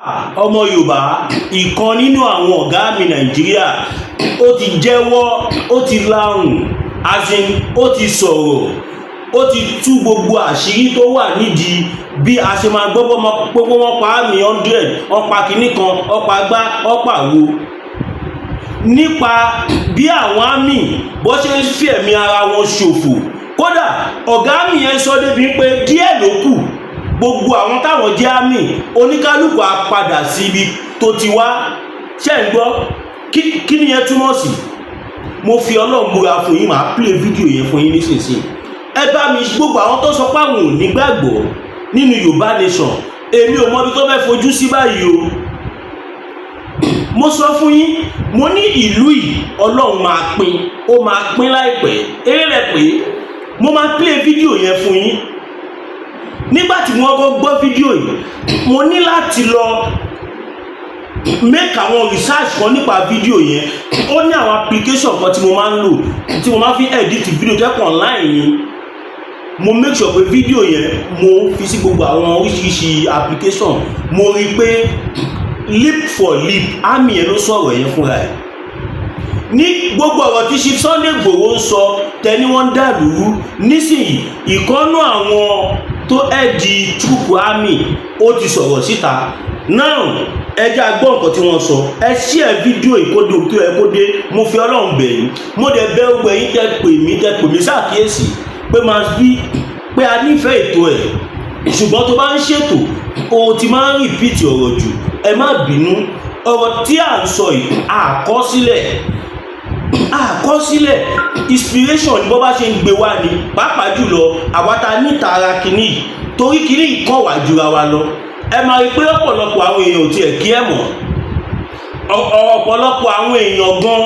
ọmọ Yorùbá ìkan nínú àwọn ọ̀gá mi Nàìjíríà ó ti jẹ́wọ́, ó ti lahùn, ó ti sọ̀rọ̀, ó ti tú gbogbo àṣírí tó wà nídìí bí a ṣe máa gbọ́ pé wọ́n pa àmì 100 ọ̀pá kìíní kan ọ̀pá gbá ọ̀pá wo nípa bí àwọn àmì bó ṣe ń fi ẹ̀mí ara wọn ṣòfò. Kódà ọ̀gá àmì yẹn sọ débi pé díẹ̀ ló kù gbogbo àwọn táwọn jẹ́ àmì oníkálùkù á padà sí ibi tó ti wá. Ṣé ń gbọ́ kí ni yẹn túmọ̀ sí? Mo fi Ọlọ́run búra fún yín, màá play fídíò yẹn fún yín nísinsìnyí. Ẹ bá mi gbogbo àwọn tó sọ pé àwọn ò ní gbàgbọ́ nínú Yorùbá nation, èmi ò mọ ibi tó fẹ́ fojú sí báyìí o. Mo sọ fún yín, mo ní ìlú yìí Ọlọ́run máa pín, ó máa pín láìpẹ́. Eré rẹ̀ pé mo máa play fídíò yẹn fún yín. Nígbàtí wọ́n kọ́ gbọ́ fídíò yìí, mo ní láti lọ make àwọn research kan nípa fídíò yẹn. Ó ní àwọn application kan tí mo máa ń lò, tí mo máa fi edit fídíò tẹ́kọ̀ online yìí. Mo make sure pé fídíò yẹn mo fi sí gbogbo àwọn oríṣiríṣi application. Mo rí pé lip for lip àmì yẹn ló sọ̀rọ̀ yẹn fúnra ẹ̀. Ní gbogbo ọ̀rọ̀ tí Chief Sunday Igboho ń sọ tẹni wọ́n dàlúrú nísìnyí, ìkọ́nú àwọn tó ẹ̀dì trúùpù àmì ó ti sọ̀rọ̀ síta. Now ẹjẹ́ agbọ́ nǹkan tí wọ́n sọ. Ẹ share fídíò ìkódò tó ẹ kó dé. Mo fi Ọlọ́run bẹ̀ yín, mo dẹ̀ bẹ̀ gbogbo yín tẹ́ pè mí ṣàkíyèsí pé máa bí pé a nífẹ̀ẹ́ ètò ẹ̀, ṣùgbọ́n tó bá ń ṣètò o ti máa ń repeat ọ̀rọ̀ jù. Ẹ má bínú, ọ̀rọ̀ tí à ń sọ yìí àkọsílẹ̀ inspiration ni bó bá ṣe ń gbé wá ní, pàápàá jùlọ àwátá nítara kìíní torí kìíní ìkọ́ wà jura wa lọ. Ẹ máa rí pé ọ̀pọ̀lọpọ̀ àwọn èèyàn ò tiẹ̀ kí ẹ mọ̀, ọ̀pọ̀lọpọ̀ àwọn èèyàn gan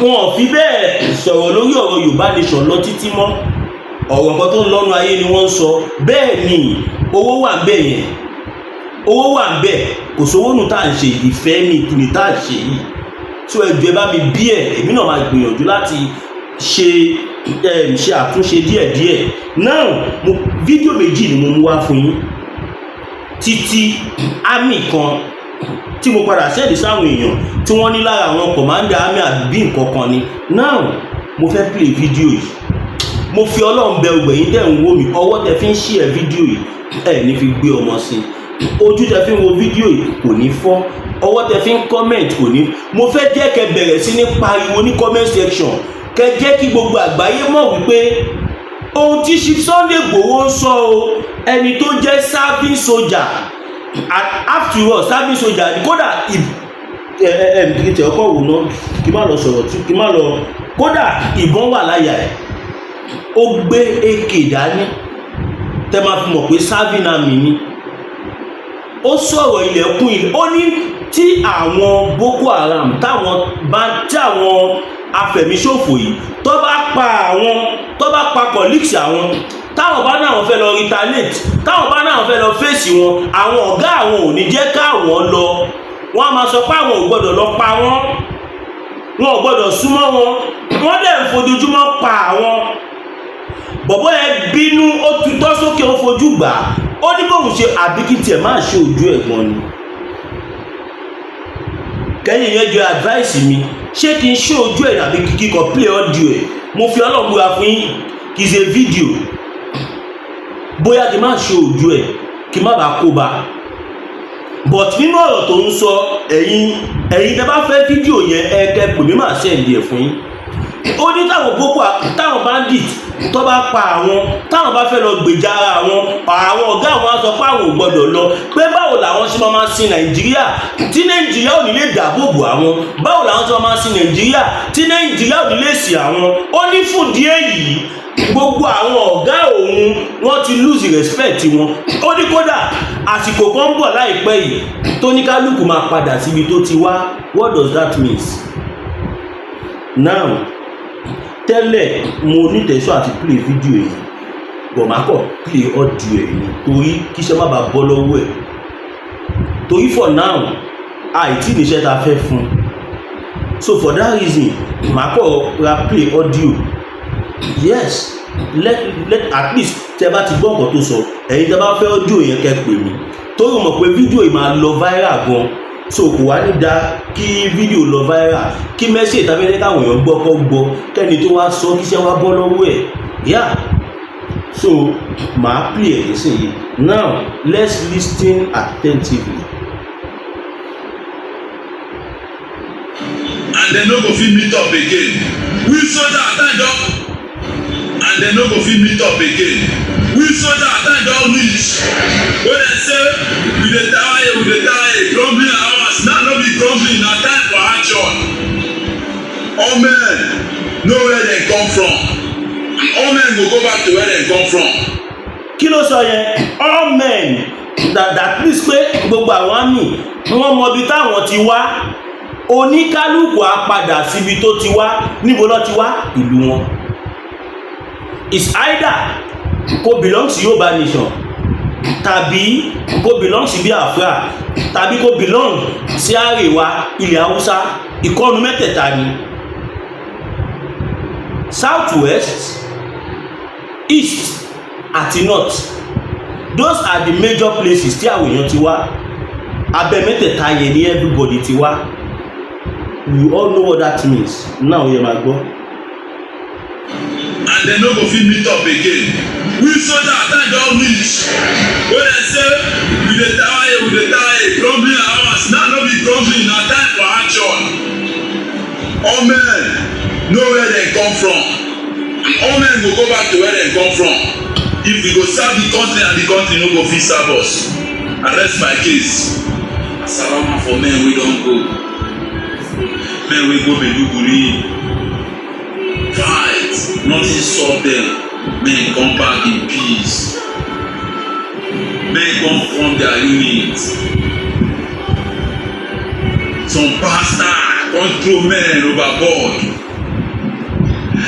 wọn ò fi bẹ́ẹ̀ sọ̀rọ̀ lórí ọ̀rọ̀ Yorùbá nation lọ títí mọ́. Ọ̀rọ̀ kan tó ń lọ́nu ayé ni wọ́n ń sọ. Bẹ́ẹ̀ ni owó wà ń bẹ̀ yẹn, owó wà ń bẹ̀, kò sówó nù tá à ń ṣe, ìfẹ́ ni tá à ń ṣe yìí. So ẹjọ́ ẹ bá mi bí èmi náà máa gbìyànjú láti ṣe àtúnṣe díẹ̀díẹ̀. Now fídíò méjì ni mo mú wá fún yín. Títí àmì kan tí mo padà sẹ́ẹ̀dì sáwọn èèyàn tí wọ́n ní lára àwọn commander àmì àbí nǹkan kan ni. Now mo fẹ́ play fídíò yìí. Mo fi Ọlọ́run bẹ̀ gbogbo yín tẹ́ ń wò mí, ọwọ́ tẹ́ fi ń share fídíò yìí ẹ̀ ní fi gbé ọmọ sí, ojú tẹ́ fi ń wo fídíò yìí kò ní fọ́, ọwọ́ tẹ́ fi ń comment kò ní. Mo fẹ́ jẹ́ kẹ́ bẹ̀rẹ̀ sí ní pariwo ní comment section, kẹ́ jẹ́ kí gbogbo àgbáyé mọ̀ wípé ohun tí Chief Sunday Igboho ń sọ o, ẹni tó jẹ́ serving soldier, after all serving soldier ni. Kódà kìtẹ̀ ọkọ̀ wò náà kí má lọ sọ̀rọ̀ tí kí má lọ, kódà ìbọn wà láyà ẹ̀, ó gbé AK dání tẹ́ máa fi mọ̀ pé serving army ni. Ó sọ̀rọ̀ ilẹ̀kùn ilẹ̀, ó ní tí àwọn Boko Haram tí àwọn afẹ̀míṣòfò yìí tó bá pa colleagues àwọn, táwọn bá náà fẹ́ lọ retaliate, táwọn bá náà fẹ́ lọ fèsì wọn, àwọn ọ̀gá àwọn ò ní jẹ́ káwọn lọ. Wọ́n á máa sọ pé àwọn ò gbọ́dọ̀ lọ pa wọ́n, wọn ò gbọ́dọ̀ súnmọ́ wọn, wọ́n dẹ̀ ń fojoojúmọ́ pa àwọn. Bọ̀bọ́ yẹn bínú, ó tutọ́ sókè, ó fojú gbà. Ó ní bóun ṣe àbíkítì ẹ̀ máa ṣe ojú ẹ̀gbọ́n ni. Kẹ́yìn yẹn jọ advice mi, ṣé kí n ṣe ojú ẹ̀ àbí kíkọ play audio ẹ̀? Mo fi Ọlọ́run búra fún yín, kì í ṣe fídíò. Bóyá kí n má ṣe ojú ẹ̀ kí n má bàa kó bá. But nínú ọ̀rọ̀ tó ń sọ, ẹ̀yin tẹ́ bá fẹ́ fídíò yẹn kẹ́ pè mí máa send ẹ̀ fún yín. Ó ní táwọn bandit tó bá pa àwọn, táwọn bá fẹ́ lọ gbèjà ara àwọn ọ̀gá àwọn á sọ pé àwọn ò gbọ́dọ̀ lọ, pé báwo làwọn ṣe máa sin Nàìjíríà tí Nàìjíríà ò ní lè dáàbò bò àwọn, báwo làwọn ṣe máa sin Nàìjíríà tí Nàìjíríà ò ní lè sí àwọn. Ó ní fún díẹ̀ yìí gbogbo àwọn ọ̀gá òun wọ́n ti lose respect wọn. Ó ní kódà àsìkò kan ń bọ̀ láìpẹ́ yìí tó ní kálukú máa padà síbi tó ti wá. What does that mean? Now tẹ́lẹ̀ mo nítẹ̀sọ́ àti play fídíò yìí, bọ̀ máa kọ̀ play audio ẹ̀ ni torí kíṣẹ́ má bàa bọ́ lọ́wọ́ ẹ̀. Torí for now àìtí níṣẹ́ ta fẹ́ fún, so for that reason máa kọ̀ ra play audio. Yes, let at least tẹ́ bá ti gbọ́ nǹkan tó sọ, ẹ̀yin tẹ́ bá fẹ́ audio yẹn kẹ́ pè mí torí o mọ̀ pé fídíò yìí máa lọ viral gan so kò wá ní da kí fídíò lọ viral kí mẹ́sẹ̀ ìtafẹ́lẹ́ káwọn èèyàn gbọ́ kọ́ gbọ́ kẹ́ni tó wá sọ kíṣẹ́ wá bọ́ lọ́wọ́ ẹ̀ yeah so màá play ẹ̀ nísìnyí now let's listen attentively. And dem no go fit meet up again. We soldier at time don and dem no go fit meet up again. We soldier at time don reach. Wey dem say we dey tire grumbling hours now no be grumbling na time for action. All men know where dem come from and all men go go back to where dem come from. Kí ló sọ yẹn? All men that means pé gbogbo àwọn àmì wọ́n mọ ibi táwọn ti wá. Oníkálùkù á padà síbi tó ti wá. Níbo ló ti wá? Ìlú wọn. It's either kó belong sí Yorùbá nation tàbí kó belong sí Biafra tàbí kó belong sí àríwá ilẹ̀ Haúsá. Ìkọlù mẹ́tẹ̀ẹ̀ta ni. South west, east àti north, those are the major places tí àwọn èèyàn ti wá. Abẹ́ mẹ́tẹ̀ẹ̀ta yẹn ni everybody ti wá. You all know what that means. Now yẹ máa gbọ́. And dem no go fit meet up again. We soldier at time don reach. Wey dem say we dey tire grumbling hours now no be grumbling na time for action. All men know where dem come from and all men go go back to where dem come from. If we go serve the country and the country no go fit serve us. I rest my case. Asalama for men wey don go. Men wey go Maiduguri fight, nothing solve them. Men come back in peace. Men come form their unit. Some bastard come throw men overboard.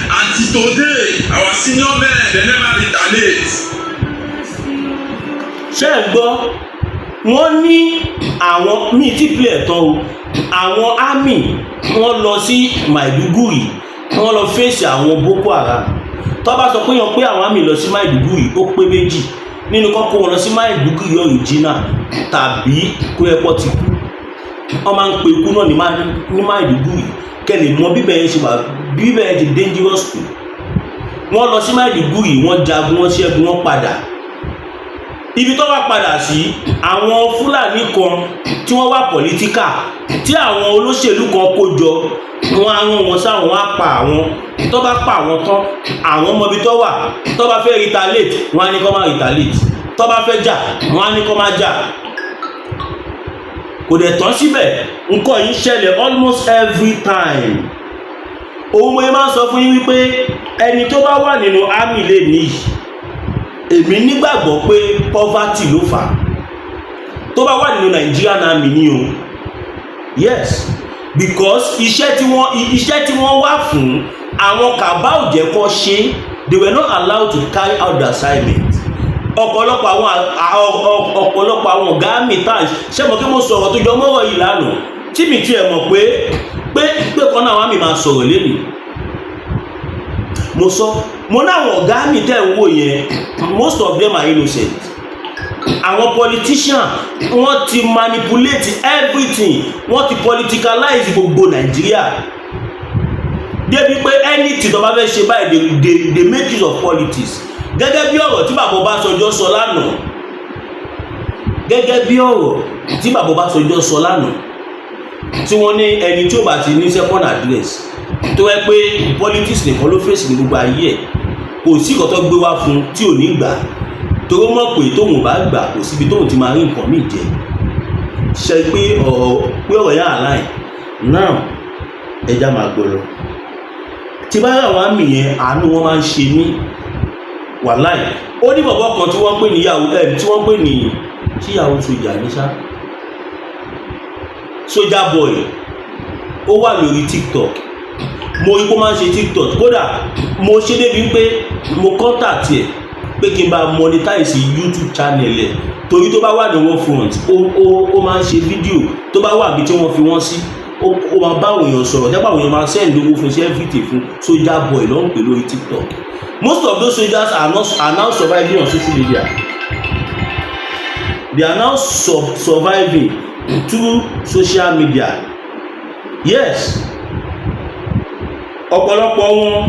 Until today, our senior men they never retaliate. Ṣé ẹ gbọ́? Wọ́n ní àwọn míì tí play ẹ̀tàn o. Àwọn army wọ́n lọ sí Maiduguri wọ́n lọ fèsì àwọn Boko Haram. Tó bá sọ pé yan pé àwọn army lọ sí Maiduguri ó pé méjì nínú kọ́kọ́ wọn lọ sí Maiduguri original tàbí kó ẹ̀pọ̀ ti kú. Wọ́n máa ń pe ikú náà ní Maiduguri kẹ́lẹ̀ mọ bíbẹ̀ yẹn ṣe wà bíbẹ̀ yẹn ti dangerous kù. Wọ́n lọ sí Maiduguri wọ́n jagun wọ́n ṣẹ́gun wọ́n padà. Ibi tó wá padà sí àwọn Fúlàní kan tí wọ́n wà pọ̀lítíkà tí àwọn olóṣèlú kan kó jọ wọ́n á rán wọn sáwọn á pa àwọn tó bá pa àwọn tán àwọn ọmọ ibi tó wà tó bá fẹ́ retaliate wọ́n á ní kó má retaliate tó bá fẹ́ jà wọ́n á ní kó má jà. Kò dẹ̀ tán síbẹ̀ nǹkan yìí ṣẹlẹ̀ almost every time. Òun mo máa ń sọ fún yín wípé ẹni tó bá wà nínú army lè níyì èmi nígbàgbọ́ pé poverty ló fà á. Tó bá wà nínú Nigerian army ni o yes because iṣẹ́ tí wọ́n wá fún àwọn kàbá ò jẹ́ kó ṣe they were not allowed to carry out the assignment. Ọ̀pọ̀lọpọ̀ àwọn ọ̀gá mi tá ṣé mo kí mo sọ̀rọ̀ tó jọ mọ́rọ̀ yìí lánàá tí mi tiẹ̀ mọ̀ pé kan náà wá mi máa sọ̀rọ̀ lẹ́nu. Mo sọ mo náwọn ọ̀gá mi tẹ́ ń wò yẹn most of them are innocent. Àwọn politician wọ́n ti manipulate everything, wọ́n ti politicalize gbogbo Nàìjíríà débi pé anything tó bá fẹ́ ṣe báyìí they make use of politics. Gẹ́gẹ́ bí ọ̀rọ̀ tí bàbá Ọbásanjọ́ sọ lánàá tí wọ́n ní ẹni tí ó bá ti ní second address tó wẹ́ pé politics nìkan ló fèsì ní gbogbo ayé ẹ̀ kò sí ìkọ́ tó gbé wá fún tí ò ní gbà torí ó mọ̀ pé tóun bá gbà kò síbi tóun ti máa rí nǹkan míì jẹ. Ṣe pé ọ̀rọ̀ yà láì náà ẹja máa gbọ́ lọ. Tí bá àwọn àmì yẹn àánú wọn máa ń ṣe mí wàláì. Ó ní bọ̀bọ̀ kan tí wọ́n pè ní tí wọ́n pè ní tíyàwó sójà ní sá Soldier Boy ó wà lórí TikTok. Mo rí pé ó máa ń ṣe TikTok kódà mo ṣe débi pé mo contact ẹ̀ pé kí n bá monetize YouTube channel ẹ̀ torí tó bá wà ní one front ó máa ń ṣe fídíò tó bá wà bí tí wọ́n fi wọ́n sí ó máa bá àwọn èèyàn sọ̀rọ̀ nípa àwọn èèyàn máa send owó fún iṣẹ́ everything fún Soldier Boy ló ń pè lórí TikTok. Most of those soldiers are now surviving on social media. they are now surviving through social media. Yes, ọ̀pọ̀lọpọ̀ wọn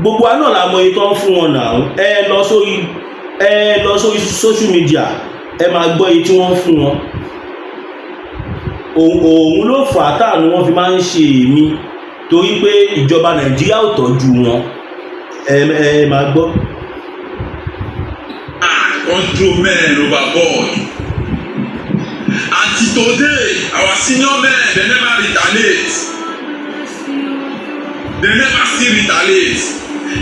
gbogbo àná la mọ iye tó ń fún wọn náà. Ẹ lọ sórí social media ẹ máa gbọ́ iye tí wọ́n ń fún wọn. Òun ló fà á táànù wọn fi máa ń ṣe èmi torí pé ìjọba Nàìjíríà ò tọ́jú wọn. Ẹ máa gbọ́. Control men overboard. Until today, our senior men, they never retaliate. They never still retaliate.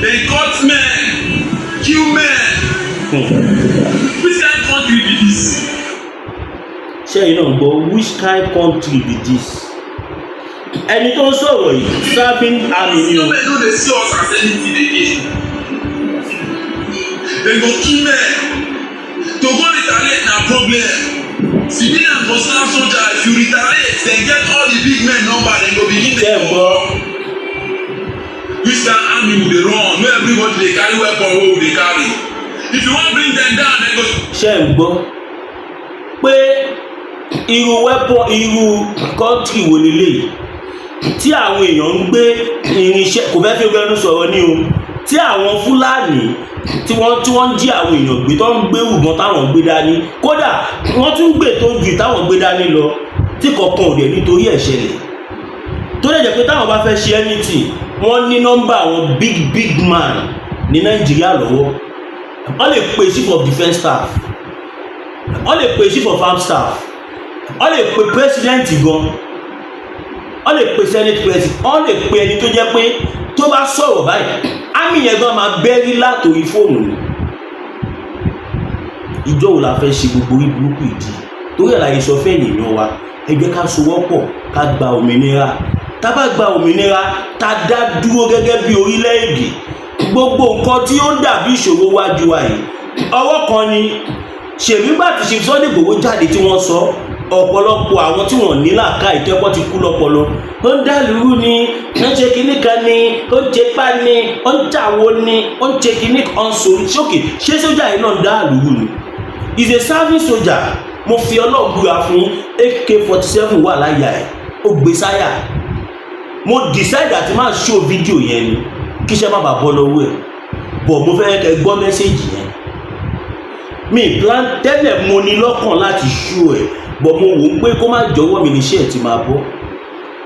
They cut men, kill men. Which kind of country be this? Ṣé you know, but which kind of country be this? Ẹni tó ń sọ̀rọ̀ yìí, serving army ni o. Senior men no dey see us as anything again. They go kill men. To go retaliate na problem. Civilian personal soldier, if you retaliate, they get all the big men number, they go begin dey war. Which kind army we dey run? No everybody dey carry weapon wey we dey carry. If you wan bring them down, they go. Ṣé ń gbọ́ pé irú weapon irú country wo lélẹ́yìí tí àwọn èèyàn ń gbé irinṣẹ́ kò fẹ́ fi gbẹ́nu sọ̀rọ̀ ní o tí àwọn Fúlàní tí wọ́n ń jí àwọn èèyàn gbé tó ń gbé ìbọn táwọn gbé dání kódà wọ́n tún gbé tó ju táwọn gbé dání lọ tí kọ̀ọ̀kan ò dẹ̀ nítorí ẹ̀ ṣẹlẹ̀ tó lè jẹ́ pé táwọn bá fẹ́ ṣe anything wọ́n ní nọ́mbà àwọn big man ní Nàìjíríà lọ́wọ́ wọ́n lè pe chief of defence staff wọ́n lè pe chief of armed staff wọ́n lè pe president gan wọ́n lè pe senate president wọ́n lè pe ẹni tó jẹ́ pé tó bá sọ̀rọ̀ báyìí àmì yẹn gan máa bẹ́rí látòrí fóònù ni ìjọ wo la fẹ́ ṣe gbogbo ìbúrúkú ìdí torí ẹ̀ láyé sọ fẹ́ ènìyàn wa ẹ jẹ́ ká sowọ́pọ̀ ká gba òmìnira tá bá gba òmìnira tá dá dúró gẹ́gẹ́ bí orílẹ̀-èdè gbogbo nǹkan tí ó dàbí ìṣòro wájú wa yìí ọwọ́ kan ni ṣèbí gbà tí ṣe Sunday Igboho jáde tí wọ́n sọ ọ̀pọ̀lọpọ̀ àwọn tí wọ́n ní làákà ìtẹ́kọ́ ti kú lọ́pọlọ ó ń dàlúrú ni ó ń ṣe kinní kan ni ó ń ṣe pá ni ó ń jàwó ni ó ń ṣe kinní kan sórí ṣókè ṣé sójà yìí náà ń dàlúrú ni is a serving soldier mo fi Ọlọ́run búra fún AK-47 wà láyà ẹ̀ ó gbé sáyà mo decide àti máa show fídíò yẹn ni kí iṣẹ́ má bàa bọ́ lọ́wọ́ ẹ̀ bọ̀ mo fẹ́ kẹ́ gbọ́ mẹ́sẹ̀gì yẹn mi plan tẹ́lẹ̀ mo ní lọ́kàn láti show ẹ̀ bọ̀ mo wò ó pé kó má jọ̀wọ́ mi níṣẹ́ ẹ̀ ti máa bọ́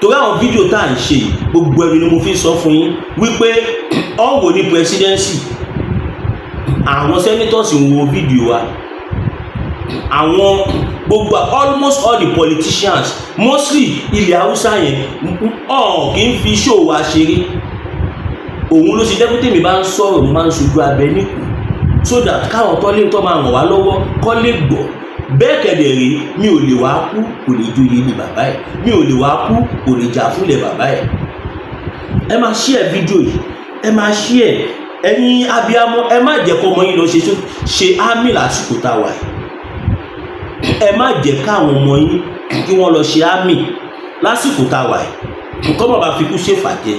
torí àwọn fídíò tá à ń ṣe gbogbo ẹni ni mo fi sọ fún yín wípé ọ̀wọ̀ ní presidency àwọn senators ń wo fídíò wa àwọn gbogbo almost all the politicians mostly ilẹ̀ Haúsá yẹn kì í fi show wa ṣeré òun ló ṣe jẹ́ pé tèmi bá ń sọ̀rọ̀ mo máa ń ṣojú abẹ níkù so that káwọn tó lè tó máa ràn wá lọ́wọ́ kọ́ lè gbọ́ bẹ́ẹ̀ kẹ̀dẹ̀ rí mi ò lè wá kú kò lè joyè ní bàbá ẹ̀ mi ò lè wá kú kò lè jà fúnlẹ̀ bàbá ẹ̀ ẹ máa share fídíò yìí ẹ máa share ẹ̀yin abiyamọ ẹ má jẹ́ kọ́ ọmọ yín lọ ṣe ámì lásìkò tá a wà yìí ẹ má jẹ́ káwọn ọmọ yín kí wọ́n lọ ṣe ámì lásìkò tá a wà yìí nǹkan bàbá fi kú ṣèfàjẹ́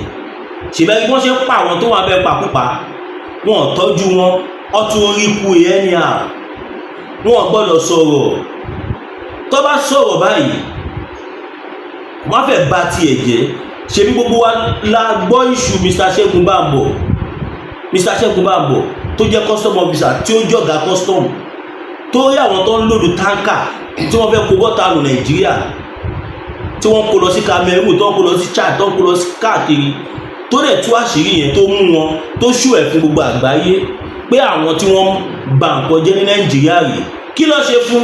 ṣèbẹ́ bí wọ́n ṣe ń pa àwọn tó wà bẹ́ẹ̀ pàkúpa wọn ò tọ́jú wọn ọtún orí ikú ẹni àrùn wọn ò gbọ́dọ̀ sọ̀rọ̀ tó bá sọ̀rọ̀ báyìí wọ́n fẹ́ bà tiẹ̀ jẹ́ ṣebí gbogbo wa la gbọ́ iṣu Mr. Ṣẹ́gun Bámbọ̀ tó jẹ́ custom officer tí ó jọ̀gá custom tó rí àwọn tó ń lòdù táǹkà tí wọ́n fẹ́ kó bọ́ta lù Nàìjíríà tí wọ́n kó lọ sí Cameroon tó ń kó lọ sí Chad tó ń kó lọ sí káàkiri tó dẹ̀ tú àṣírí yẹn tó mú wọn tó ṣú ẹ̀ fún gbogbo àgbáyé pé àwọn tí wọ́n bà nǹkan jẹ́ ní Nàìjíríà rèé kí ló ṣe fún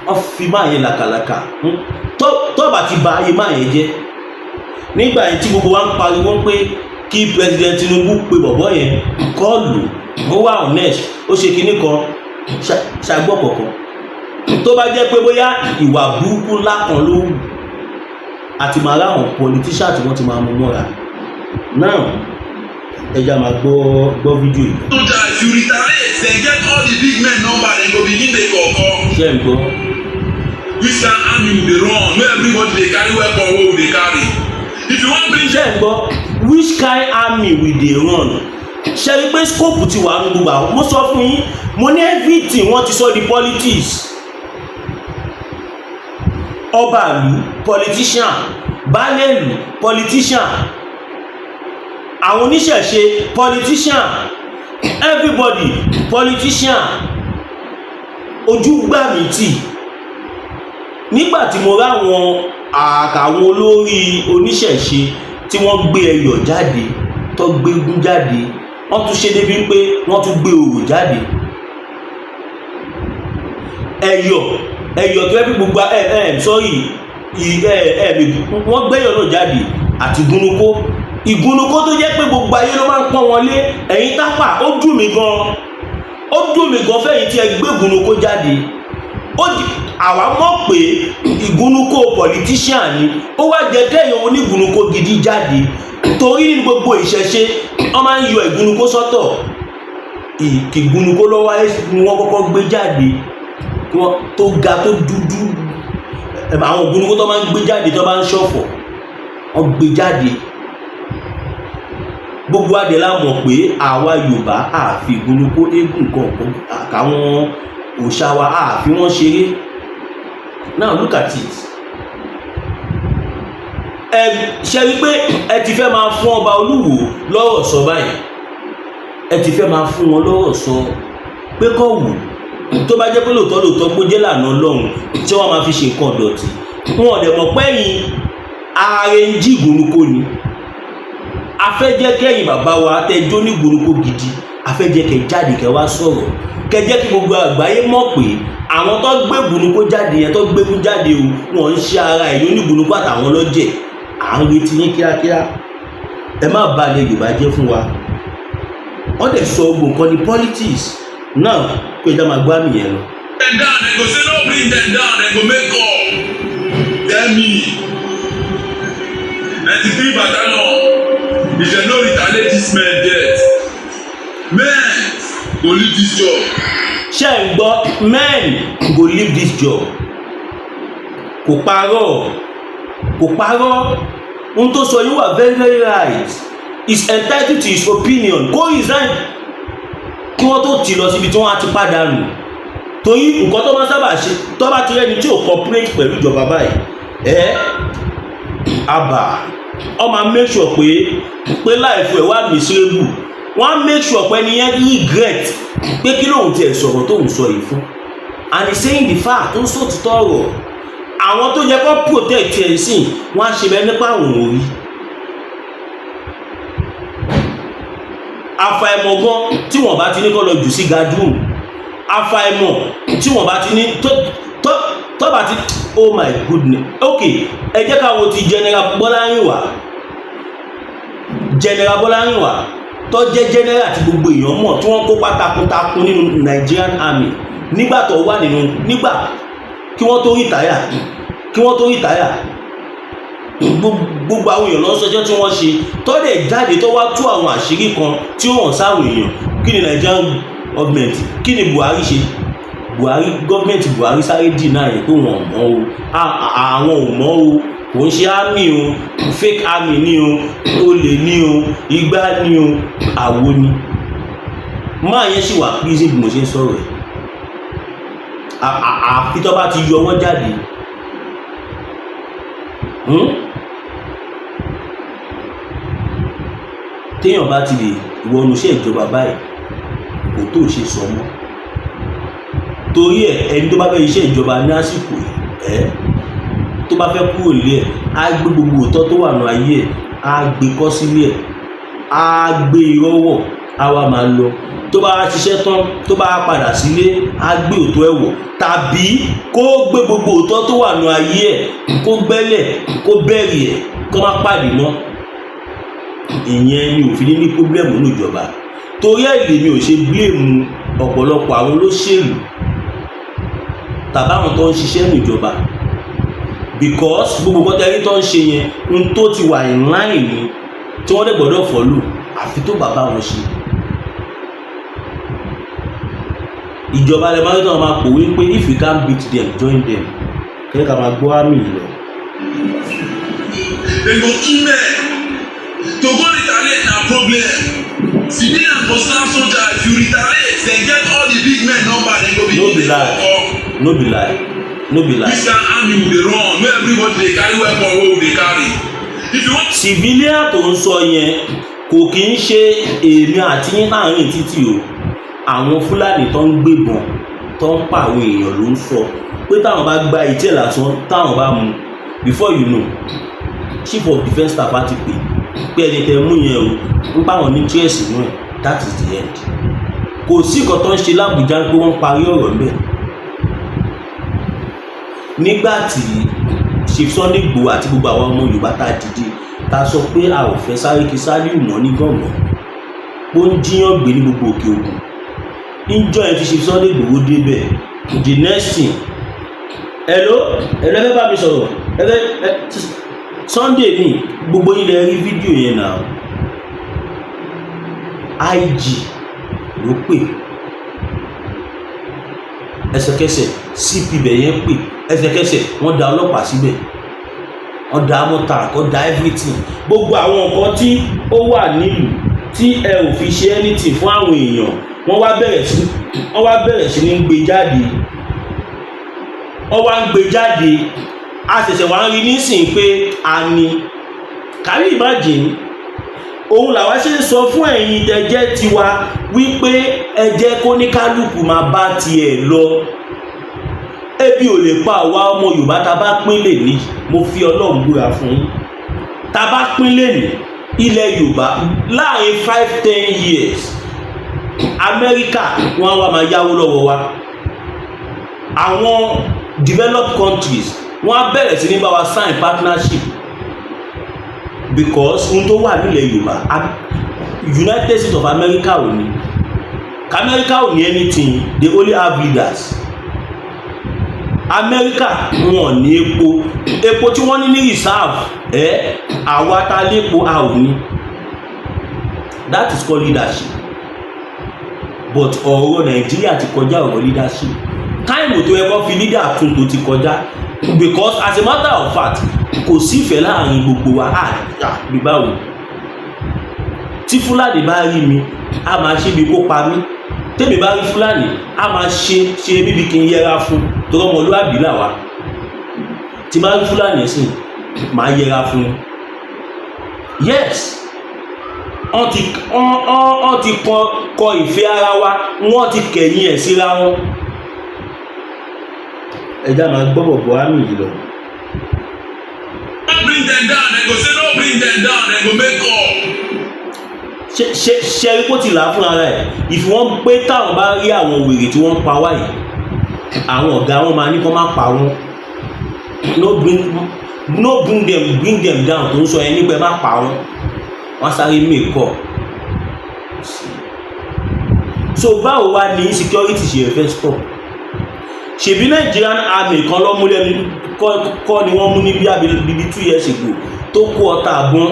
wọ́n fi máa yẹn làkàlàkà tó bá ti bà ayé máa yẹn jẹ́ nígbà yẹn tí gbogbo wa ń pariwo pé kí President Tinubu pe bọ̀bọ́ yẹn kọ́ọ̀lù ó wà honest ó ṣe kinní kan ṣàgbọ́ kọ̀ọ̀kan tó bá jẹ́ pé bóyá ìwà burúkú ńlá kan ló wù àti máa ráwọn politician tí wọ́n ti máa mú mọ́ra náà ẹja máa gbọ́ fídíò yìí. so that if you retaliate they get all the big men number they go begin dey kọ̀ọ̀kan. ṣé ń gbọ́. which kind army we dey run no everybody dey carry weapon wey we dey carry if you wan bring. ṣé ń gbọ́ which kind army we dey run ṣe rí pé scope ti wà ní gbogbo àwọn mo sọ fún yín mo ní everything wọ́n ti sọ di politics ọba ìlú politician, baálé ìlú politician, àwọn oníṣẹ̀ṣe politician, everybody politician. Ojú gbà mí tì nígbà tí mo ráwọn àkàwọn olórí oníṣẹ̀ṣe tí wọ́n gbé ẹyọ̀ jáde tó gbé eégún jáde, wọ́n tún ṣe débi pé wọ́n tún gbé orò jáde. ẹyọ̀ tó ẹbí gbogbo wọ́n gbẹ́yọ̀ náà jáde àti ìgúnnukó tó jẹ́ pé gbogbo ayé ló máa ń pọ́n wọn lé. ẹ̀yin tápà ó dùn mí gan fẹ́yìn tí ẹ gbé ìgúnnukó jáde. àwa mọ̀ pé ìgúnnukó politician ni, ó wá jẹ́ kẹ́yìn onígúnnukó gidi jáde. Torí ní gbogbo ìṣẹ̀ṣe wọ́n máa ń yọ ìgúnnukó sọ́tọ̀. Ìgúnnukó lọ́wọ́ ni wọ́n kọ́kọ́ gbé jáde tó ga tó dúdú. Àwọn ìgúnnukó tó máa ń gbé jáde tó bá ń ṣọ̀fọ̀ wọ́n gbé jáde. Gbogbo adé la mọ̀ pé àwa Yorùbá àfi ìgúnnukó eégún kọ̀ọ̀kan àkàwọn òòṣà wa àfi wọ́n ṣeré. Now look at it. Ṣe rí pé ẹ ti fẹ́ máa fún ọba Olúwo lọ́rọ̀ sọ báyìí. Ẹ ti fẹ́ máa fún wọn lọ́rọ̀ sọ pé kọ́ wù tó bá jẹ́ pé lóòótọ́ pé jẹ́ lànà Ọlọ́run tí wọ́n máa fi ṣe nǹkan ọ̀dọ̀tí. Wọn ò dẹ̀ mọ̀ pẹ́yìn ààrẹ ń jí ìgúnnukó ni. A fẹ́ jẹ́ kẹ́yìn bàbá wa tẹjọ́ ní ìgúnnukó gidi, a fẹ́ jẹ́ kẹ́ jáde kẹ́ wá sọ̀rọ̀, kẹ́ jẹ́ kí gbogbo àgbáyé mọ̀ pé àwọn tó gbé ìgúnnukó jáde yẹn tó gbégún jáde o, wọ́n ń ṣe ara ìlú ní ìgúnnukó àtàwọn lọ́jẹ̀. À ń retí yín kíákíá. Ẹ má bà ilẹ̀ Yorùbá jẹ́ fún wa. Wọ́n dẹ̀ sọ ogun nǹkan ní politics náà pé ìjà máa gbá mi yẹn lọ. Dem down, dem go say no bring dem down, dem go make up. Tell me, 93 battalion, if dem no retaliate this man death, men go leave this job. Ṣé ń gbọ́, men go leave this job. Kò parọ́. Ohun tó sọ yìí wà very very right. Is entitled to his opinion. Kó resign kí wọ́n tó tì lọ síbi tí wọ́n á ti pàdánù. Torí nǹkan tó máa sábà ṣe tó bá ti rẹ́ni tí ò cooperate pẹ̀lú ìjọba báyìí ọ máa make sure pé life ẹ̀ wá miserable. Wọ́n á make sure pé ẹni yẹn regret pé kí lóun tiẹ̀ sọ̀rọ̀ tóun sọ yìí fún. And he's saying the fact tó ń sòtítọ́ ọ̀rọ̀. Àwọn tó jẹ́ kó protect ẹ̀ sìn wọ́n á ṣe bẹ́ẹ̀ nípa àwọn orí. Àfàìmọ̀ gan tí wọ́n bá ti ní kó lọ jù sí gadroom. Àfàìmọ̀ tí wọ́n bá ti ní tó bá ti oh my goodness. Okay, ẹ jẹ́ ká wo ti General Bọ́láńwà tó jẹ́ general tí gbogbo èèyàn mọ̀ tí wọ́n kó pátákùntakùn nínú Nigerian Army nígbà tó wà nígbà kí wọ́n tó rìtáyà. Gbogbo àwọn èèyàn lọ́sọjọ́ tí wọ́n ṣe tó dẹ̀ jáde tó wá tú àwọn àṣírí kan tí ó hàn sáwọn èèyàn. Kí ni Nigerian government, kí ni Buhari ṣe? Gọ́ọ̀mẹ̀ntì Buhari sáré dìnnà yẹn pé wọ́n mọ̀ o, àwọn ò mọ̀ o, kò ń ṣe army o, fake army ni o, olè ni o, igbá ni o, àwo ni. Máa yẹn sì wà prison bí mo ṣe ń sọ̀rọ̀ ẹ̀. Àfi tó bá ti yọ wọ́n jáde. Téèyàn bá ti lè wọnú iṣẹ́ ìjọba báyìí kò tó ṣe sọ mọ́. Torí ẹni tó bá fẹ́ iṣẹ́ ìjọba ní àsìkò tó bá fẹ́ kúrò nílé á gbé gbogbo òótọ́ tó wà ní ayé á gbé kọ́ sílé á gbé irọ́ wọ̀ á wá máa lọ. Tó bá ṣiṣẹ́ tán tó bá padà sílé á gbé òótọ́ ẹ̀ wọ̀, tàbí kó gbé gbogbo òótọ́ tó wà ní ayé kó gbẹ́lẹ̀ kó bẹ̀rì kó má pàdé mọ́. Ìyẹn ni òfin ní problem nínú ìjọba. Torí èmi ò ṣe blame ọ̀pọ̀lọpọ̀ àwọn olóṣèlú tàbáwọn tó ń ṣiṣẹ́ ní ìjọba, because gbogbo kọ́tẹ́rí tó ń ṣe yẹn ń tó ti wà in line ni tí wọ́n dẹ̀ gbọ́dọ̀ follow àfi tó bàbá wọn ṣe. Ìjọba lè máa ń tàn máa pòwé pé if you can't beat them join them. Kẹ́kẹ́ ká máa gbọ́ àmì lọ. Dem go kill men to go retaliate na problem. Civilian and personal soldier, if you retaliate, dem get all the big men number, dem go be no be lie. no be lie. This kind army we dey run, no everybody dey carry weapon wey we dey carry. If you want. Civilian tó ń sọ yẹn kò kí ń ṣe èmi àti yín láàrin títì o. Àwọn Fúlàní tó ń gbébọn tó ń pa àwọn èèyàn ló ń sọ pé táwọn bá gba ìtẹ́ lásán táwọn bá mú before you know chief of defence staff á ti pé ẹni tẹ́ mú yẹn o ń bá wọn ní trace inú ẹ̀ that is the end. Kò sí nǹkan tó ń ṣe l'Ábùjá pé wọ́n parí ọ̀rọ̀ ńbẹ̀. Nígbà tí Chief Sunday Igboho àti gbogbo àwọn ọmọ Yorùbá tá a dìde ta sọ pé a ò fẹ́ Sáríkì Sálíù mọ́ ní gàngàn ó ń jíyàn gbé ní gbogbo òkè ògùn. Níjọ́ yẹn tí Chief Sunday Igboho débẹ̀ the next thing hello fẹ́ bá mi sọ̀rọ̀ Sunday ní gbogbo ilẹ̀ rí fídíò yẹn náà IG ló pè ẹsẹ̀kẹsẹ̀ CP bẹ̀ yẹn pè ẹsẹ̀kẹsẹ̀ wọ́n da ọlọ́pàá síbẹ̀ wọ́n da mọ́tà wọ́n da everything gbogbo àwọn nǹkan tí ó wà nílùú tí ẹ ò fi ṣe anything fún àwọn èèyàn wọ́n wá bẹ̀rẹ̀ sí ní gbé jáde a ṣẹ̀ṣẹ̀ wá ń rí nísìnyí pé a ní kárí imagine òun làwa ṣe ń sọ fún ẹ̀yin jẹ́jẹ́ tiwa wípé ẹ jẹ́ kó ní kálukú máa bá tiẹ̀ lọ. Ebi ò lè pa àwa ọmọ Yorùbá tá bá pín lè ní mo fi Ọlọ́run búra fún yín tá bá pín lè ní ilẹ̀ Yorùbá láàrin 5-10 years Amẹ́ríkà wọ́n wá máa yáwó lọ́wọ́ wa àwọn developed countries wọ́n á bẹ̀rẹ̀ sí ní bá wa sign partnership because ohun tó wà nílẹ̀ Yorùbá United States of America ò ní America ò ní anything they only have leaders. America wọn ní epo tí wọ́n ní ní reserve àwa ta lépo a ò ní that is called leadership but ọ̀rọ̀ Nàìjíríà ti kọjá ọ̀rọ̀ leadership táìmù tó yẹ kó fi leader tún tó ti kọjá because as a matter of fact kò sífẹ̀ẹ́ láàrin gbogbo wa bí báwo tí Fúlàní bá rí mi a máa ṣe bí kó pa mí tèmi bá rí Fúlàní a máa ṣe bíbí kí n yẹra fún torí ọmọlúwàbí làwa tí bá rí Fúlàní sí máa yẹra fún yes wọ́n ti kọ ìfẹ́ ara wa wọ́n ti kẹ̀yìn ẹ̀ síra wọn ẹja máa gbọ́bọ̀ bọ́ àmì yìí lọ. Don't bring them down, they go say don't bring them down, they go make up. Ṣe kó ti là á fún ara ẹ̀ ìfi wọ́n pé táwọn bá rí àwọn wèrè tí wọ́n pa wá yìí àwọn ọ̀gá wọn máa ní kó má pa wọn no bring them down tó ń sọ ẹni pé má pa wọn wọ́n sáré mẹ́kọ̀ so báwo wá ní security ṣe fẹ́ stop ṣèbí Nigerian army kan lọ́múlẹ́nu kọ́ ni wọ́n mú ní bíbí 2 years ago tó kó ọta àbọn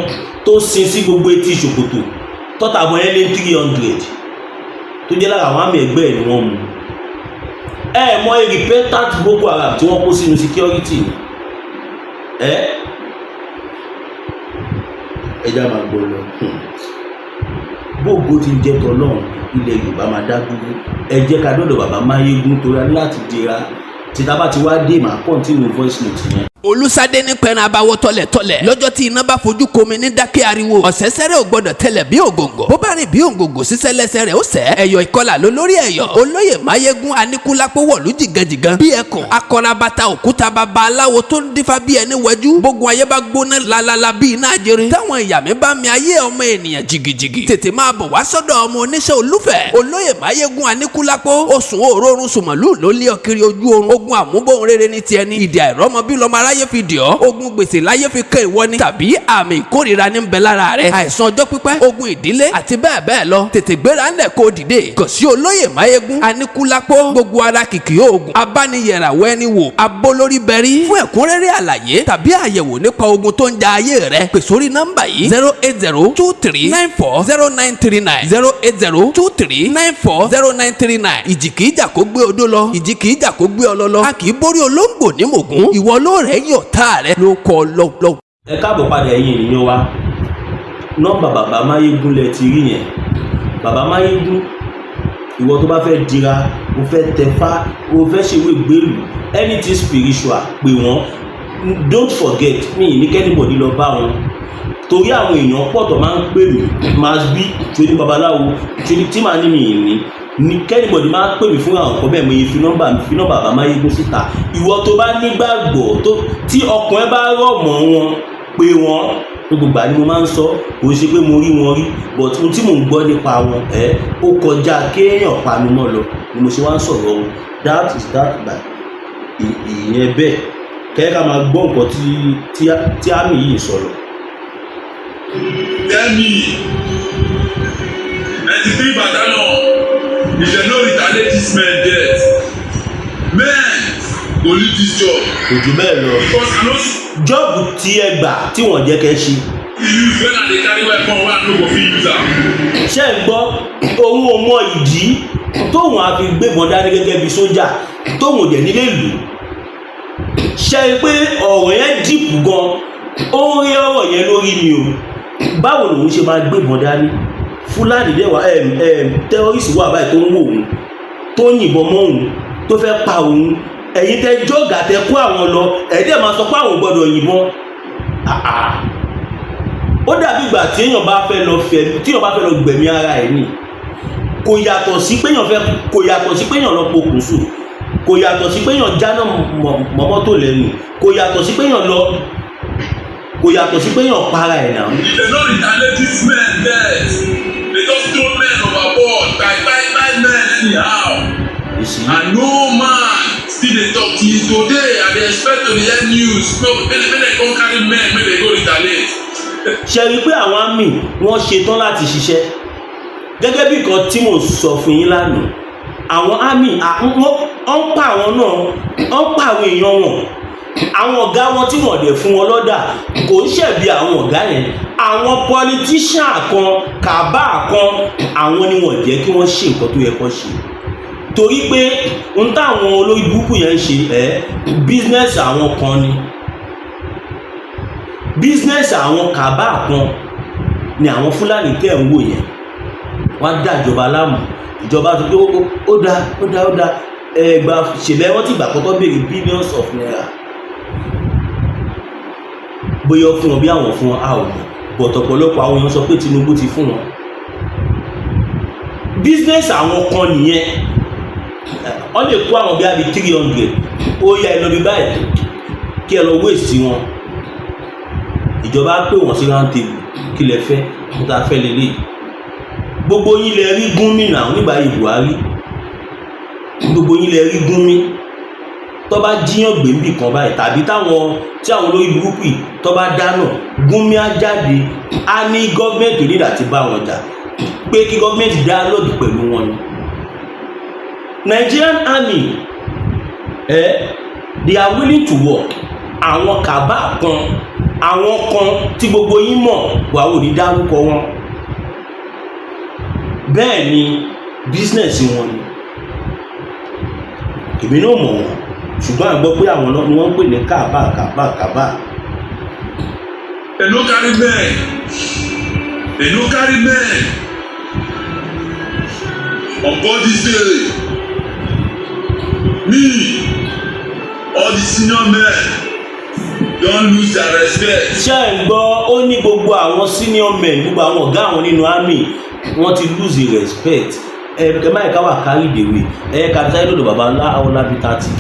tó sin sí gbogbo etí ṣòkòtò tọ́ta àbọn yẹn lé 300 tó jẹ́ lára àwọn àmì ẹgbẹ́ ẹ̀ ni wọ́n mú mọ repentant Boko Haram tí wọ́n kó sínú security ẹjá máa gbọ́ lọ gbogbo ti ń jẹ́ tọ́lọ́run ilẹ̀ Yorùbá máa dá dúró ẹ jẹ́ ká dọ́dọ̀ bàbá Máyégún tó rà láti dira tí tá bá ti wá dé máa continue voice note yẹn. Olúsadé ní pẹ́ẹ́nà abáwọ́ tọ́lẹ̀tọ́lẹ̀ lọ́jọ́ tí iná bá fojú komi ní dákẹ́ ariwo ọ̀sẹ̀sẹ̀rẹ̀ ò gbọ́dọ̀ tẹ̀lẹ̀ bí ògòǹgò bó bá rìn bí ògòǹgò sísẹ́ lẹ́sẹ̀ rẹ̀ ó sẹ́ ẹ̀yọ̀ ìkọlà ló lórí ẹ̀yọ̀ olóyè Máyégún Aníkúlápó wọ̀lú jìgànjìgàn bí ẹkùn akọrabata òkúta baba aláwo tó ń dífá bí ẹni wẹjú gbógun ayé bá gbóná lalala bí iná ajere táwọn ìyàmí bá mi ayé ọmọ ènìyàn jìgìjìgì tètè máa bọ̀ wá sọ́dọ̀ ọmọ oníṣẹ́ olúfẹ̀ olóyè Máyégún Aníkúlápó oṣù òórùn sùmọ̀lú ló lé ọkiri ojú oorun ogun àmúbọ̀n rere ní tiẹ̀ ní ìdí àìrọ́mọ bí lọ́mọ aráyé fi dì ọ́ ogun gbèsè láyé fi kẹ́ ìwọ ni tàbí àmì ìkórìíra ní bẹ lára rẹ àìsàn ọjọ́ pípẹ́ ogun ìdílé àti bẹ́ẹ̀ bẹ́ẹ̀ lọ tètè gbéra ńlẹ̀ kó dìde kàn sí olóyè Máyégún Aníkúlápó gbogbo ara kìkì oògùn abániyẹ̀ràwọ̀ ẹni wò abolórí bẹ̀rí fún ẹ̀kúnrẹ́rẹ́ àlàyé tàbí àyẹ̀wò nípa ogun tó ń ja ayé rẹ pè sórí nọ́mbà yìí 08023940939 08023940939 ìjì kìí jà kó gbé odó lọ ìjì kìí jà kó gbé ọlọ lọ a kìí borí olóńgbò ní mògún ìwọ ló rẹ̀ yọ̀ tá rẹ ló kọ lọ. ẹ káàbọ̀ padà ẹ̀yin ènìyàn wa nọ́mbà bàbá Máyégún lẹ ti rí yẹn bàbá Máyégún ìwọ tó bá fẹ́ dira o fẹ́ tẹ̀fá o fẹ́ ṣèwé gbèrú anything spiritual pè wọ́n don't forget mi ní kẹ́nìbọ̀dì lọ bá wọn torí àwọn èèyàn pọ̀ tó máa ń pè mí máa bí tíoní babaláwo tíoní tí màá ní mi ní kẹ́nìbọ̀dì máa ń pè mí fún àwọn nǹkan bẹ́ẹ̀ mo yẹ fi nọ́mbà bàbá Máyégún síta ìwọ tó bá nígbàgbọ́ tí ọkàn ẹ bá rọ̀ mọ́ wọn pé wọ́n gbogbo ìgbà ni mo máa ń sọ kò ṣe pé mo rí wọn rí but ohun tí mò ń gbọ́ nípa wọn ó kọjá kéèyàn panu mọ́ lọ ni mo ṣe wá ń sọ̀rọ̀ wọn that is that by ìyẹn bẹ́ẹ̀ kẹ́kẹ́ máa gbọ́ nǹkan tí àmì yìí sọ̀rọ̀. Tell me 93 battalion if dem no retaliate this men death men go leave this job. kò jù bẹ́ẹ̀ lọ jọ́ọ̀bù tí ẹ gbà tí wọ́n jẹ́ kẹ́ ṣe. use when I dey carry weapon wey I no go fit use am. ṣé ń gbọ́ ohun ọmọ ìdí tóun á fi gbébọn dání gẹ́gẹ́ bí sójà tóun ò dẹ̀ nílé lù ṣe pé ọ̀rọ̀ yẹn dìpù gan ó ń rí ọ̀rọ̀ yẹn lórí mi o báwo lòun ṣe máa gbébọn dání Fúlàní dẹ́wà tẹ́rọ́rìsì wà báyìí tó ń wò òun tó ń yìnbọn mọ́ òun tó fẹ́ pa òun ẹ̀yin tẹ jọ́gà tẹ kó àwọn lọ ẹ̀dẹ̀ máa sọ pé àwọn gbọ́dọ̀ yìnbọn ó dàbí ìgbà tí èèyàn bá fẹ́ lọ gbẹ̀mí ara ẹ̀ ni kò yàtọ̀ sí péyàn lọ pokùnso kò yàtọ̀ sí péyàn jáná mọ́mọ́tò lẹ́nu kò yàtọ̀ sí péyàn para ẹ̀ náà. if dem no retaliate this men death they just throw men overboard by men anyhow and no man still dey talk till today I dey expect to hear news make dem come carry men make dem go retaliate. ṣe rí i pé àwọn àmì wọ́n ṣetán láti ṣiṣẹ́ gẹ́gẹ́ bí nǹkan tí mo sọ fún yín lánàá àwọn àmì wọ́n ń pa àwọn náà wọ́n ń pa àwọn èèyàn wọn àwọn ọ̀gá wọn tí wọ́n dẹ̀ fún wọn lọ́dà kò ń ṣẹ̀bi àwọn ọ̀gá yẹn àwọn politician kan kàbá kan àwọn ni wọ́n jẹ́ kí wọ́n ṣe nǹkan tó yẹ kó ṣe torí pé ń táwọn olórí burúkú yẹn ń ṣe business àwọn kan ni business àwọn kàbá kan ni àwọn Fúlàní tẹ̀ ń wò yẹn wọ́n á dá ìjọba láàmú ìjọba tó pé ó dá ẹgbà ṣẹlẹ̀ wọ́n ti gbà kọ́kọ́ béèrè billions of naira bóyá fún wọn bí àwọn fún wọn a ò mọ̀ but ọ̀pọ̀lọpọ̀ àwọn èèyàn sọ pé Tinubu ti fún wọn business àwọn kan nìyẹn wọ́n lè kó àwọn bí i 300 ó yá ẹ lọ bí báyìí kí ẹ lọ waste wọn ìjọba pè wọ́n sí round table kí lẹ fẹ́ tá a fẹ́ lélẹ̀ gbogbo yín lẹ rí Gúnmi náà nígbà yìí Buhari gbogbo yín lẹ rí Gúnmi tó bá jíyàn gbèǹbì kan báyìí tàbí tí àwọn olórí burúkú yìí tó bá dáná Gúnmi á jáde á ní gọ́ọ̀mẹ̀ntì nígbà tí bá wọn jà pé kí gọ́ọ̀mẹ̀ntì dialogue pẹ̀lú wọn ni Nigerian army they are willing to work àwọn kàbá kan àwọn kan tí gbogbo yín mọ̀ wà ò ní dárúkọ wọn bẹ́ẹ̀ ni business wọn ni èmi náà mọ̀ wọn ṣùgbọ́n à ń gbọ́ pé àwọn náà ni wọ́n ń pè ní kàbá. They no carry men on board this day me all the senior men don lose their respect. ṣé ẹ̀ ń gbọ́ ó ní gbogbo àwọn senior men gbogbo àwọn ọ̀gá àwọn nínú army wọ́n ti lose the respect ẹ máa ká wà carry the way kàbísáyé lọ́dọ̀ bàbá ńlá àwọn lábítàtì.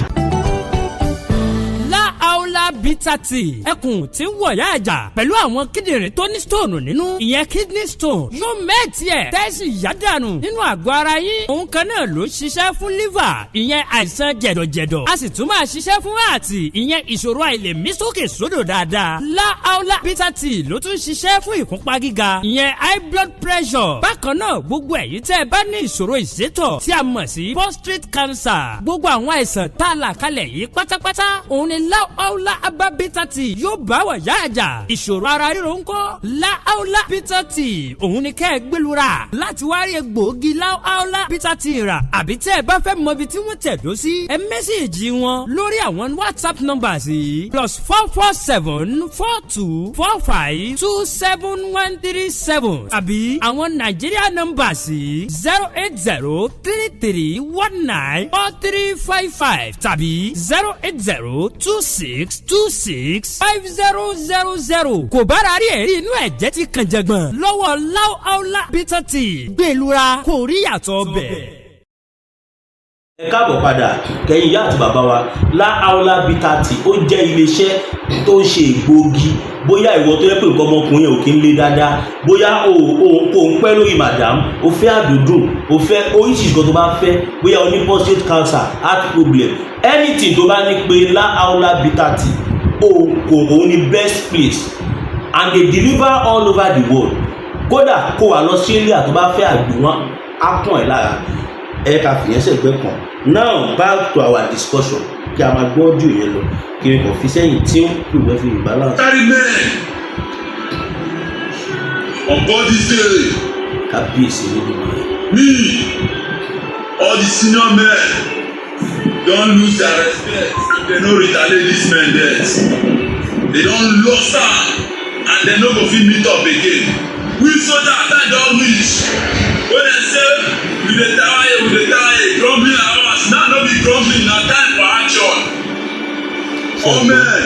bitter tea ẹkùn tí ń wọ̀yá ẹ̀jà pẹ̀lú àwọn kíndìnrín tó ní stone nínú ìyẹn kidney stone yóò mẹ́ẹ̀tì ẹ̀ tẹ́sí yádànù nínú àgọ́ ara yín òun kan náà ló ṣiṣẹ́ fún liver ìyẹn àìsàn jẹ̀dọ̀jẹ̀dọ̀ a sì tún máa ṣiṣẹ́ fún ààtì ìyẹn ìṣòro àìlèmí sókè sódò dáadáa láàólà bitter tea ló tún ṣiṣẹ́ fún ìfúnpá gíga ìyẹn high blood pressure bákan náà gbogbo ẹ̀yin tẹ́ ẹ bá ní ìṣòro ìsétọ̀ tí a mọ̀ sí prostate cancer gbogbo àwọn àìsàn tá a là kalẹ̀ yìí pátápátá òun ni láàólà Aba Bitter Tea yóò bá wà yá àjà ìṣòro ara ríro ńkọ́ Laola Bitter Tea òun ni kẹ́ ẹ gbẹlura láti wá rí egbòogi Laola Bitter Tea rà àbí tẹ́ ẹ bá fẹ́ mọ ibi tí wọ́n tẹ̀dó sí ẹ mẹ́sẹ̀gì wọn lórí àwọn WhatsApp numbers yìí +447-4245-27137 àbí àwọn Nigeria numbers yìí 08033194355 tàbí 08026265000 kò bára rí ẹ̀rí inú ẹ̀jẹ̀ ti kàn jẹ̀gbọ̀n lọ́wọ́ Laola Bitter Tea gbẹlura kò rí yàtọ̀ bẹ́ẹ̀. Ẹ káàbọ̀ padà kẹ́yìn ìyá àti bàbá wa. Laola Bitter Tea ó jẹ́ iléeṣẹ́ tó ń ṣe egbòogi bóyá ìwọ tó yẹ pé nǹkan ọmọkùnrin ò kí ń lé dáadáa, bóyá o ń pẹ́ lórí madam, o fẹ́ àdúdùn, o fẹ́ oríṣiríṣi kan tó bá fẹ́, bóyá o ní prostate cancer, heart problem, anything tó bá ní pé Laola Bitter Tea òun ni best place and they deliver all over the world. Kódà kó wà lọ Australia tó bá fẹ́ àgbìwọ́n á pọ̀n ẹ̀ lára. Ẹ ká fìyẹn sẹ́gbẹ́ kan. Now back to our discussion kí a máa gbọ́ ojú yẹn lọ kí n kàn fi sẹ́yìn tí ó kù wẹ́ fi balance. Carry men on board this day. Kábíyèsí níbi náà. Me, all the senior men don lose their respect if they no retaliate this men death. They don lost am and they no go fit meet up again. We soldier time don reach when dem say we dey tire grumbling and hours now no be grumbling na time for action. All men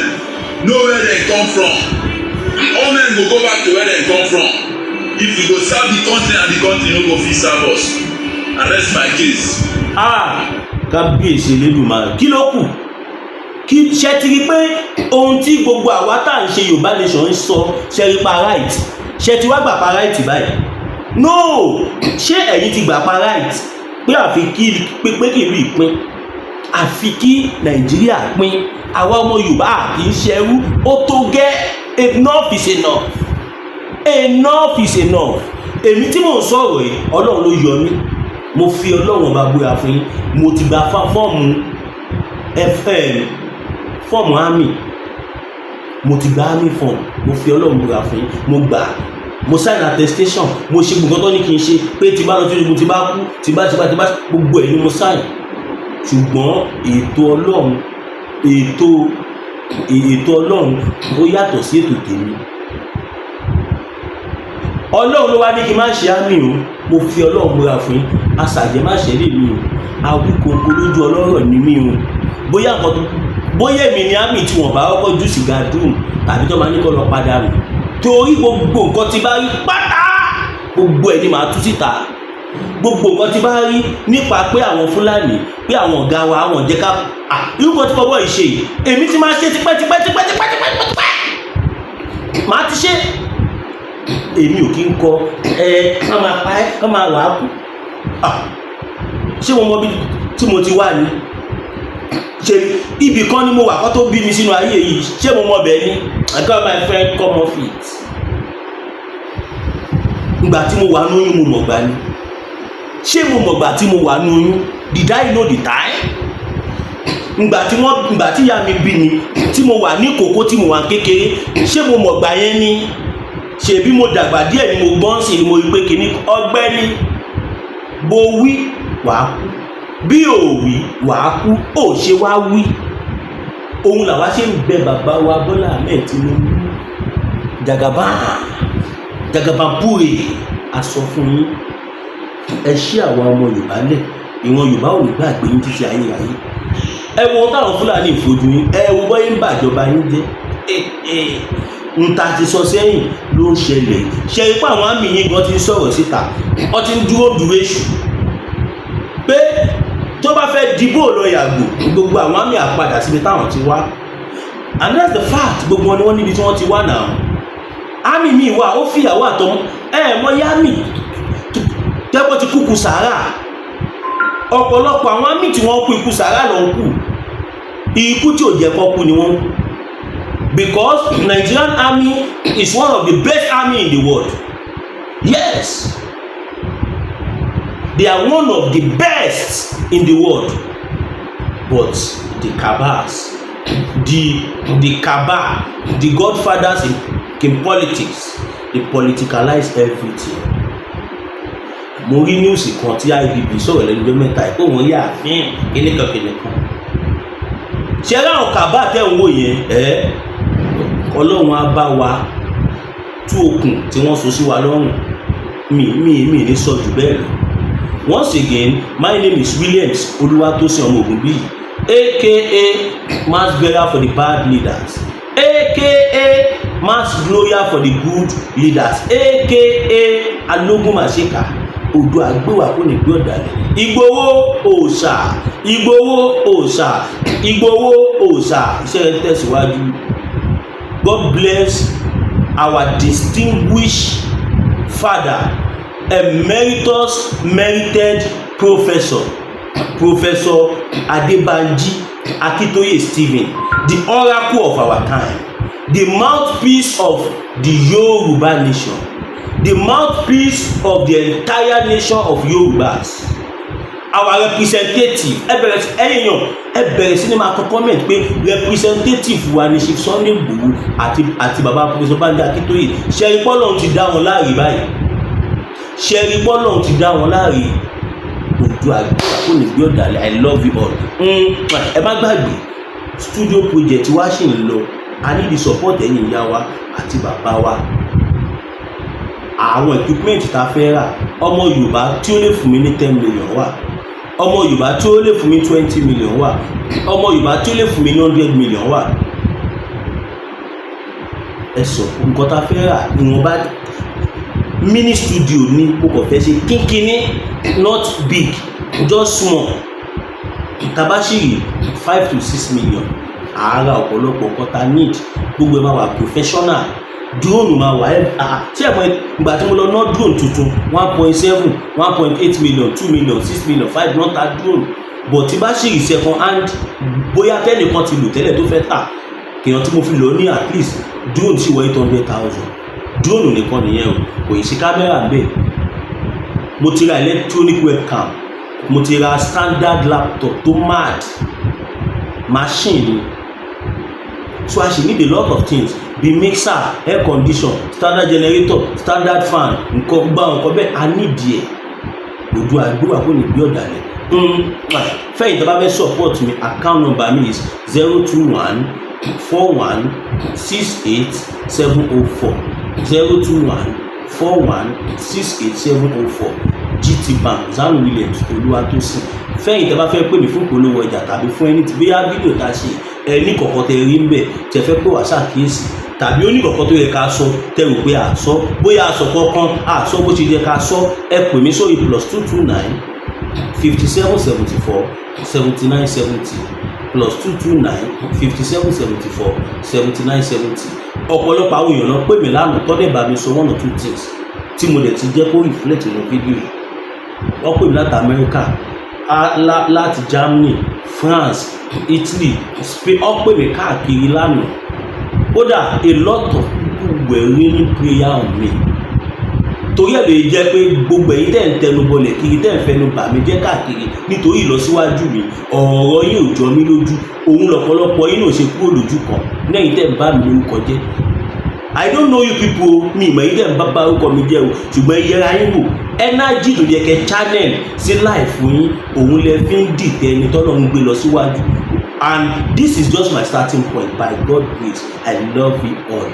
know where dem come from. All men go go back to where dem come from. If we go serve the country and the country no go fit serve us. I rest my case. Kábíyèsí Elédùmarè kí ló kù? Kí ṣe ti rí pé ohun tí gbogbo àwa tá à ń ṣe Yorùbá nation ń sọ ṣe rí pa right, ṣe ti wá gbà pa right báyìí? No, ṣé ẹ̀yin ti gbà pa right pé àfi kí pé kí ìlú ìpín, àfi kí Nàìjíríà pín, àwa ọmọ Yorùbá kì í ṣẹrú, ó tó gẹ́, enough is enough, enough is enough. Èmi tí mò ń sọ̀rọ̀ yìí Ọlọ́run ló yọ mí, mo fi Ọlọ́run ọba búra fún yín, mo ti gba fọ́ọ̀mù fọ́ọ̀mù army, mo ti gba army form, mo fi Ọlọ́run búra fún yín, mo gbà, mo sign attestation, mo ṣe gbogbo tó ní kí n ṣe pé tí bá lọ sí ibi tí bá kú tí bá gbogbo ẹ̀ ni mo sign. Ṣùgbọ́n ètò Ọlọ́run ó yàtọ̀ sí ètò tèmi. Ọlọ́run ló wá ní kí n má ṣe àmì o, mo fi Ọlọ́run múra fún yín, aṣàjẹ́ má ṣe lè mi o, awíkoko lójú ọlọ́rọ̀ ní mi o. Bóyá èmi ni àmì tí wọ́n bá kọ́kọ́ jù sìgá dùn tàbí tó máa ní kọ́ lọ padà rò, torí gbogbo nǹkan tí bá rí pátá gbogbo ẹ̀ ni màá tú síta. Gbogbo nǹkan tí bá rí nípa pé àwọn Fúlàní, pé àwọn ọ̀gá wa, àwọn jẹ́ ká irú kan tí bọ́bọ́ yìí ṣe yìí, èmi ti máa ṣe tipẹ́ máa ti ṣe. Èmi ò kí ń kọ ká máa pa ẹ́, ká máa wà á kú. Ṣé mo mọ bí tí mo ti wà ní? Ṣé ibì kan ni mo wà kó tó bí mi sínú ayé yìí? Ṣé mo mọ bẹ́ẹ̀ ni? I got my friend come off it. Ìgbà tí mo wà ní oyún mo mọ̀ gbà ni. Ṣé mo mọ̀ gbà tí mo wà ní oyún? Did I know the time? Ìgbà tí ìyá mi bí mi, tí mo wà ní kòkó, tí mo wà kékeré, ṣé mo mọ̀ gbà yẹn ni? Ṣé bí mo dàgbà díẹ̀ ni mo gbọ́n sí ni mo rí pé kìíní ọgbẹ́ni bó wí wàá kú, bí ò wí wàá kú, ó ṣe wá wí. Òun làwa ṣe ń bẹ bàbá wa Bọ́lá Ahmed Tinubu, jagabanpure aṣọ fún yín. Ẹ ṣí àwọn ọmọ Yorùbá lẹ̀, ìwọ̀n Yorùbá ò ní gbàgbé yín títí ayé. Ẹ wo ohun táwọn Fúlàní ìfojú yín, ẹ wo bọ́ yín bàjọba yín jẹ́. N ta ti sọ sẹ́yìn ló ń ṣẹlẹ̀. Ṣe ipá àwọn àmì yín gan ti ń sọ̀rọ̀ síta, wọ́n ti ń dúró èṣù pé tó bá fẹ́ dìbò lọ yàgò, gbogbo àwọn àmì àpadà síbi táwọn ti wá. And that's the fact, gbogbo wọn ni wọ́n níbi tí wọ́n ti wá náà. Àmì mi wà, ó fìyàwó àtọmọ mọ yá àmì tẹ́pọ̀ ti kúkú sàárà. Ọ̀pọ̀lọpọ̀ àwọn àmì tí wọ́n kú ikú sàárà lọ ń kú, ikú tí ò jẹ́ kọ́ kú ni wọ́n kú. Because Nigerian army is one of the best army in the world. Yes, they are one of the best in the world. But the cabals, the cabal, the godfathers in politics, they politicalize everything. Mo rí news kan tí IBB sọ̀rọ̀ lẹ́nu ọjọ́ mẹ́ta ẹ̀ pé wọ́n yà fín kíníkan. Ṣé láwọn cabal tẹ̀ ń wò yẹn Ọlọ́run á bá wa tú okùn tí wọ́n so sí wa lọ́rùn. Mi ní sọ jù bẹ́ẹ̀ lọ. Once again, my name is Williams Olúwatósìn ọmọ Ògúnbíyì, aka mass burial for the bad leaders, aka mass glorial for the good leaders, aka alógún màṣíkà odò àgbéwà kò ní gbé ọ̀dàlẹ̀. Ìgbòho òòṣà, Ìgbòho òòṣà, Ìgbòho òòṣà. Iṣẹ́ tẹ̀síwájú. God bless our distinguished father, emeritus merited professor Adebanji Akitoye Stephen, the oracle of our time, the mouthpiece of the Yoruba nation, the mouthpiece of the entire nation of Yorubas, our representative. Ẹ bẹ̀rẹ̀ sí ní máa kọ comment pé representative wa ni Chief Sunday Igboho àti baba Professor Banji Akitoye. Ṣẹ́rí pọ́lọ́n ti dá wọn láàrí báyìí, ṣẹ́rí pọ́lọ́n ti dá wọn láàrí. Odò àgbà kò ní gbé ọ̀dàlẹ̀. I love you all. Ẹ má gbàgbé studio project wa ṣì ń lọ. A ní the support ẹ̀yin ìyá wa àti bàbá wa. Àwọn equipment ta fẹ́ rà, ọmọ Yorùbá tí ó lè fún mi ní 10 million wà, ọmọ Yorùbá tí ó lè fún mi 20 million wà, ọmọ Yorùbá tí ó lè fún mi 100 million wà. Ẹ sọ nǹkan ta fẹ́ rà ìwọ̀nba mini studio ni mo kàn fẹ́ ṣe kínkínní, not big, just small. Tabashiri 5 to 6 million. Àárá ọ̀pọ̀lọpọ̀ nǹkan ta need, gbogbo ẹ̀ máa wà professional. Drone máa wà ṣé ẹ̀mọ́ ìgbà tí mo lọ ná drone tuntun 1.7, 1.8 million, 2 million, 6 million, 5 not ta drone. But tí bá ṣì second hand, bóyá tẹ́nìkan ti lò tẹ́lẹ̀ tó fẹ́ tà, kèèyàn tí mo fi lò ní at least drone sì wọ 800,000. Drone nìkan nìyẹn o, kò yìí sí kámẹ́rà bẹ́ẹ̀. Mo ti ra electronic webcam, mo ti ra standard laptop tó mad, machine. So I should need a lot of things. The mixer, air condition, standard generator, standard fan, nǹkan bẹ́ẹ̀ I need there. Odò àgbéwà kò ní gbé ọ̀dàlẹ̀. Fẹ́yìn tí a bá fẹ́ support mi, account number mi is 021 41 68 704 021 41 68 704 GT Bank Zanu Williams Olúwatósìn. Fẹ́yìn tí a bá fẹ́ pè mí fún ìpolówó ọjà tàbí fún ẹni tí bóyá fídíò tá a ṣe ẹni kọ̀ọ̀kan tẹ rí ń bẹ̀ tẹ fẹ́ pé wà ṣàkíyèsí, tàbí ó ní kọ̀ọ̀kan tó yẹ ká sọ tẹ rò pé àsọ, bóyá àsọ kankan àsọ bó ṣe yẹ ká sọ, ẹ pè mí sórí +229 57 74 79 70 +229 57 74 79 70. Ọ̀pọ̀lọpọ̀ àwọn èèyàn náà pè mí lánàá tọ́dẹ̀ bá mi sọ 1 or 2 things tí mo dẹ̀ ti jẹ́ kó reflect nínú fídíò yìí. Wọ́n pè mí láti Amẹ́ríkà, láti Germany, France, Italy, Spain. Wọ́n pè mí káàkiri lánàá. Kódà a lot of people were really prayer on me. Torí ẹ̀ lè jẹ́ pé gbogbo èyí tẹ̀ ń tẹnu bọlẹ̀ kiri tẹ̀ ń fẹnu bà mí jẹ́ káàkiri nítorí ìlọsíwájú mi, ọ̀rọ̀ yìí ò jọ mí lójú. Òun lọ̀pọ̀lọpọ̀ yìí náà ṣe kúrò lójú kan lẹ́yìn tẹ̀ ń bá mi lórúkọ jẹ́. I don't know you people, mi ìmọ̀ yìí tẹ̀ ń bá orúkọ mi jẹ́ o, ṣùgbọ́n yẹra yín wò. Energy tó yẹ kẹ́ channel sí life yín, òun lẹ fi ń dìtẹ̀ ẹni tọ́lọ́ ń gbé lọ síwájú. And this is just my starting point. By God's grace, I love you all.